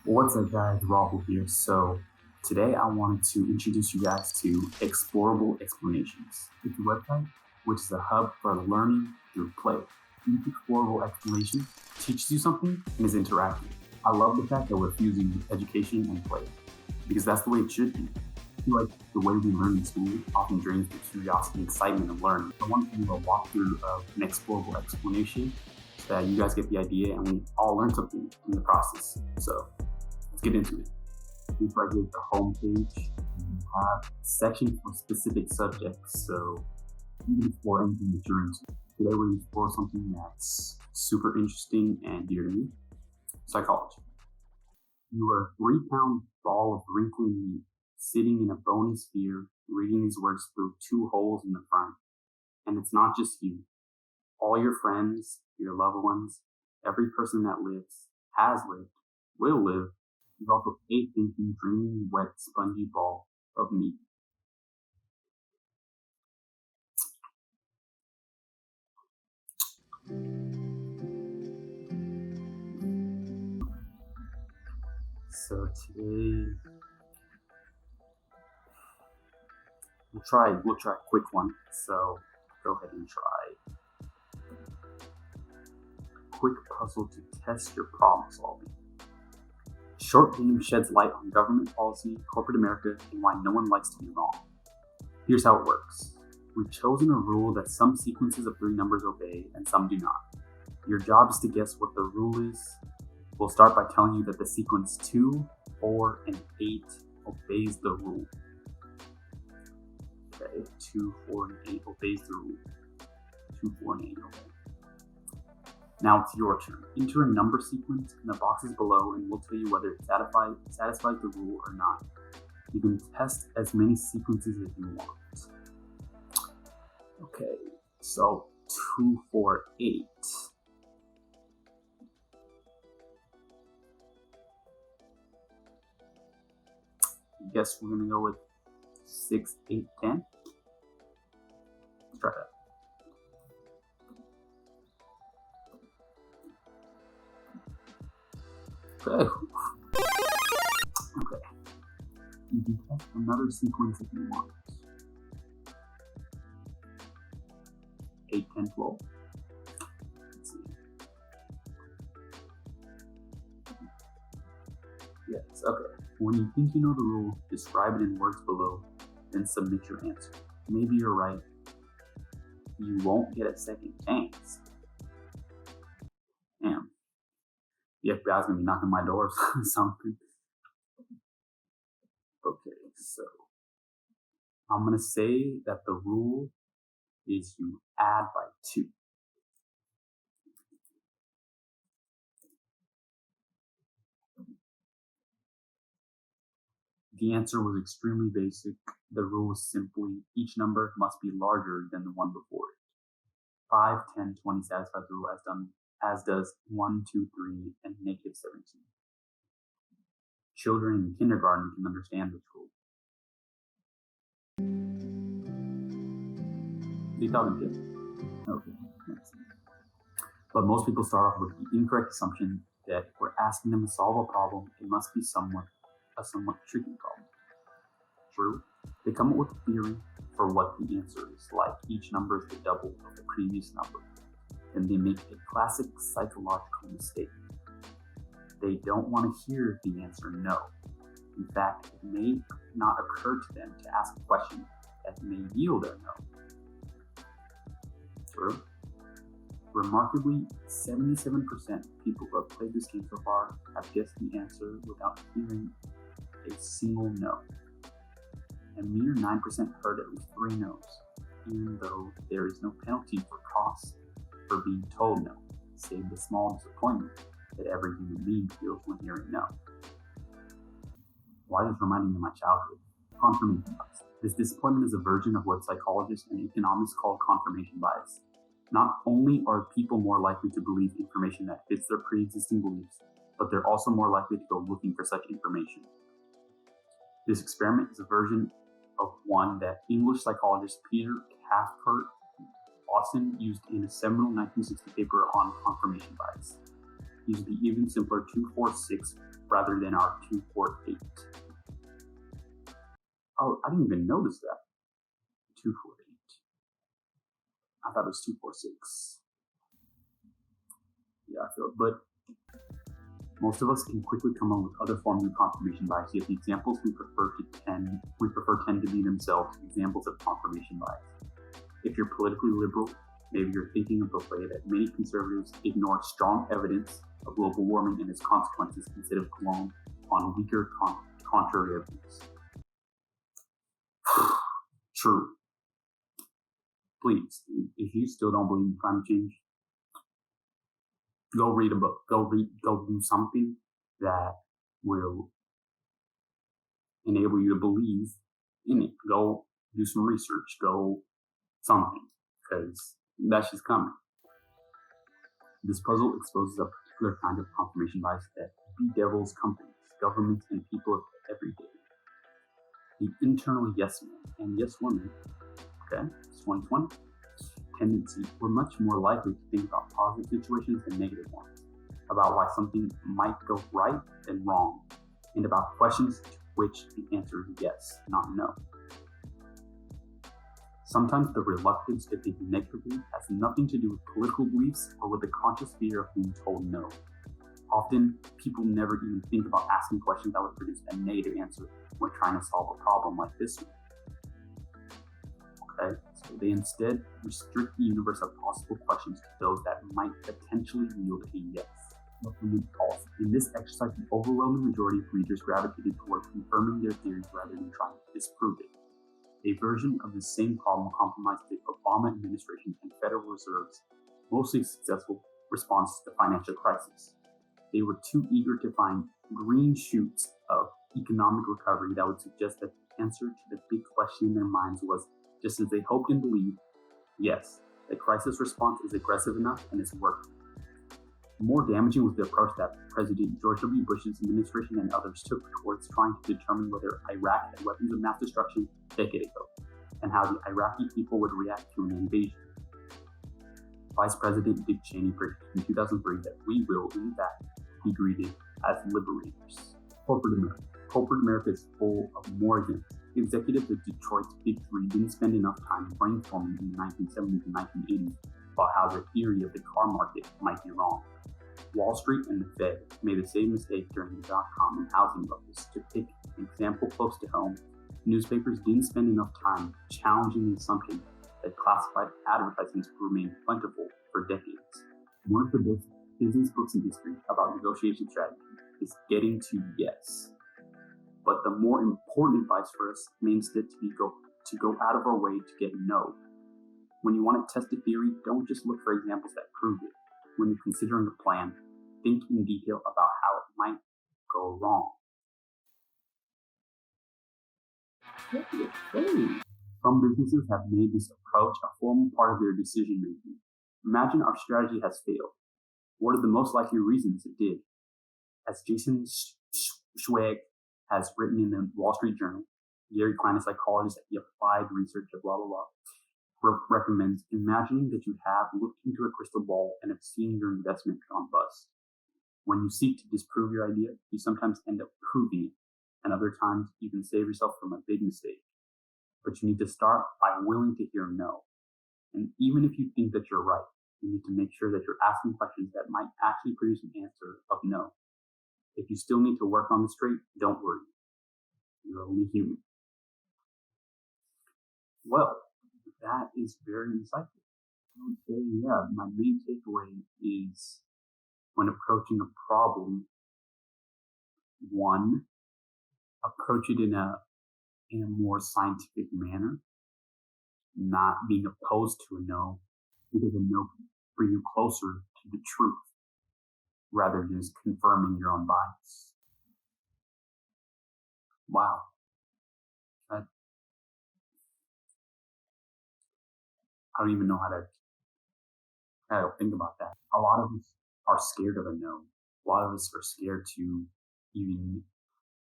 What's up guys, Robble here. So today I wanted to introduce you guys to Explorable Explanations. It's a website which is a hub for learning through play. Each Explorable Explanation teaches you something and is interactive. I love the fact that we're fusing education and play because that's the way it should be. I feel like the way we learn in school often drains the curiosity and excitement of learning. I want to do a walkthrough of an Explorable Explanation so that you guys get the idea and we all learn something in the process. So let's get into it. This right here is the home page. You have a section for specific subjects, so you can explore anything that you're into. Today we're going to explore something that's super interesting and dear to me, psychology. You are a 3-pound ball of wrinkly meat sitting in a bony sphere, reading these words through 2 holes in the front. And it's not just you. All your friends, your loved ones, every person that lives, has lived, will live, is also a thinking, dreamy, wet, spongy ball of meat. So today we'll try a quick one. So go ahead and try a quick puzzle to test your problem solving. Short game sheds light on government policy, corporate America, and why no one likes to be wrong. Here's how it works. We've chosen a rule that some sequences of 3 numbers obey and some do not. Your job is to guess what the rule is. We'll start by telling you that the sequence 2, 4, and 8 obeys the rule. Okay, 2, 4, and 8 obeys the rule. 2, 4, and 8 obey. Now it's your turn. Enter a number sequence in the boxes below and we'll tell you whether it satisfies the rule or not. You can test as many sequences as you want. Okay, so 2, 4, 8. I guess we're gonna go with 6, 8, 10. Let's try that. Okay. Okay. You can test another sequence if you want. 8, 10, 12. Let's see. Yes, okay. When you think you know the rule, describe it in words below, then submit your answer. Maybe you're right. You won't get a second chance. Damn. The FBI's gonna be knocking my door or something. Okay, so I'm gonna say that the rule is you add by 2. The answer was extremely basic. The rule is simply each number must be larger than the one before it. 5, 10, 20 satisfies the rule as does 1, 2, 3, and negative 17. Children in kindergarten can understand this rule. 2010. Okay, let's see. But most people start off with the incorrect assumption that if we're asking them to solve a problem, it must be a somewhat tricky problem. True, they come up with a theory for what the answer is, like each number is the double of the previous number. Then they make a classic psychological mistake. They don't want to hear the answer no. In fact, it may not occur to them to ask a question that may yield a no. True. Remarkably, 77% of people who have played this game so far have guessed the answer without hearing a single no. A mere 9% heard at least 3 no's, even though there is no penalty for costs for being told no, save the small disappointment that every human being feels when hearing no. Why is this reminding me of my childhood? Confirmation bias. This disappointment is a version of what psychologists and economists call confirmation bias. Not only are people more likely to believe information that fits their pre-existing beliefs, but they're also more likely to go looking for such information. This experiment is a version of one that English psychologist Peter Cathcart Watson used in a seminal 1960 paper on confirmation bias. He used the even simpler 2, 4, 6 rather than our 248. Oh, I didn't even notice that. 248. I thought it was 246. Yeah, I feel it. But most of us can quickly come up with other forms of confirmation bias, yet the examples we prefer tend to be themselves examples of confirmation bias. If you're politically liberal, maybe you're thinking of the way that many conservatives ignore strong evidence of global warming and its consequences instead of going on weaker contrary evidence. True. Please, if you still don't believe in climate change, go read a book. Go do something that will enable you to believe in it. Go do some research. Go something, because that's just coming. This puzzle exposes a particular kind of confirmation bias that bedevils companies, governments, and people every day. The internal yes man and yes woman, okay, it's 2020, tendency, we're much more likely to think about positive situations than negative ones, about why something might go right than wrong, and about questions to which the answer is yes, not no. Sometimes the reluctance to think negatively has nothing to do with political beliefs or with the conscious fear of being told no. Often, people never even think about asking questions that would produce a negative answer when trying to solve a problem like this one. Okay, so they instead restrict the universe of possible questions to those that might potentially yield a yes. In this exercise, the overwhelming majority of readers gravitated toward confirming their theories rather than trying to disprove it. A version of the same problem compromised the Obama administration and Federal Reserve's mostly successful response to the financial crisis. They were too eager to find green shoots of economic recovery that would suggest that the answer to the big question in their minds was, just as they hoped and believed, yes, the crisis response is aggressive enough and it's working. More damaging was the approach that President George W. Bush's administration and others took towards trying to determine whether Iraq had weapons of mass destruction a decade ago, and how the Iraqi people would react to an invasion. Vice President Dick Cheney predicted in 2003 that we will, in fact, be greeted as liberators. Corporate America is full of more examples. Executives of Detroit's Big Three didn't spend enough time brainstorming in the 1970s and 1980s about how their theory of the car market might be wrong. Wall Street and the Fed made the same mistake during the dot-com and housing bubbles. To pick an example close to home, newspapers didn't spend enough time challenging the assumption that classified advertisements would remain plentiful for decades. One of the best business books in history about negotiation strategy is Getting to Yes. But the more important advice for us may instead to go out of our way to get no. When you want to test a theory, don't just look for examples that prove it. When you're considering a plan, think in detail about how it might go wrong. Some businesses have made this approach a formal part of their decision making. Imagine our strategy has failed. What are the most likely reasons it did? As Jason Schweg has written in the Wall Street Journal, Gary Klein, a psychologist at the Applied Research of blah, blah, blah, recommends imagining that you have looked into a crystal ball and have seen your investment gone bust. When you seek to disprove your idea, you sometimes end up proving it, and other times you can save yourself from a big mistake. But you need to start by willing to hear no. And even if you think that you're right, you need to make sure that you're asking questions that might actually produce an answer of no. If you still need to work on this trait, don't worry. You're only human. Well, that is very insightful. I would say, yeah, my main takeaway is when approaching a problem, one, approach it in a more scientific manner, not being opposed to a no, because a no can bring you closer to the truth rather than just confirming your own bias. Wow. I don't even know how to think about that. A lot of us are scared of a no. A lot of us are scared to even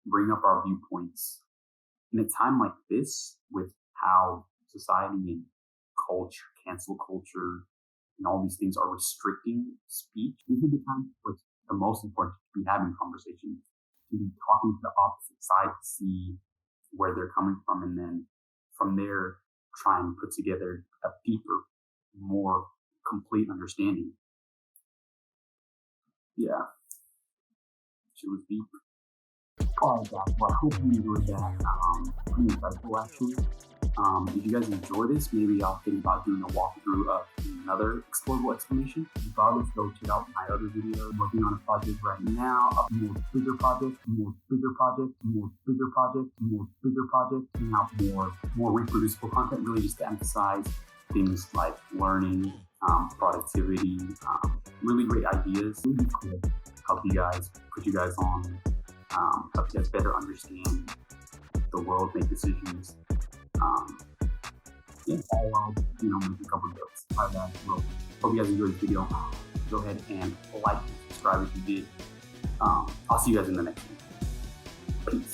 bring up our viewpoints. In a time like this, with how society and culture, cancel culture, and all these things are restricting speech, this is the time where it's the most important to be having conversations. to be talking to the opposite side to see where they're coming from, and then from there try and put together a deeper, more complete understanding. Yeah, she was deep. All right, guys. Well, I hope you enjoyed that. Pretty insightful, actually. If you guys enjoy this, maybe I'll think about doing a walkthrough of another explorable explanation. Regardless, go check out my other video. I'm working on a project right now, a more bigger project, more bigger project, more bigger project, more bigger project, and out more reproducible content, really just to emphasize things like learning, productivity, really great ideas. Really cool. Help you guys, put you guys on, help you guys better understand the world, make decisions. I'll make a couple of notes. All right, guys. Well, hope you guys enjoyed this video. Go ahead and like and subscribe if you did. I'll see you guys in the next one. Peace.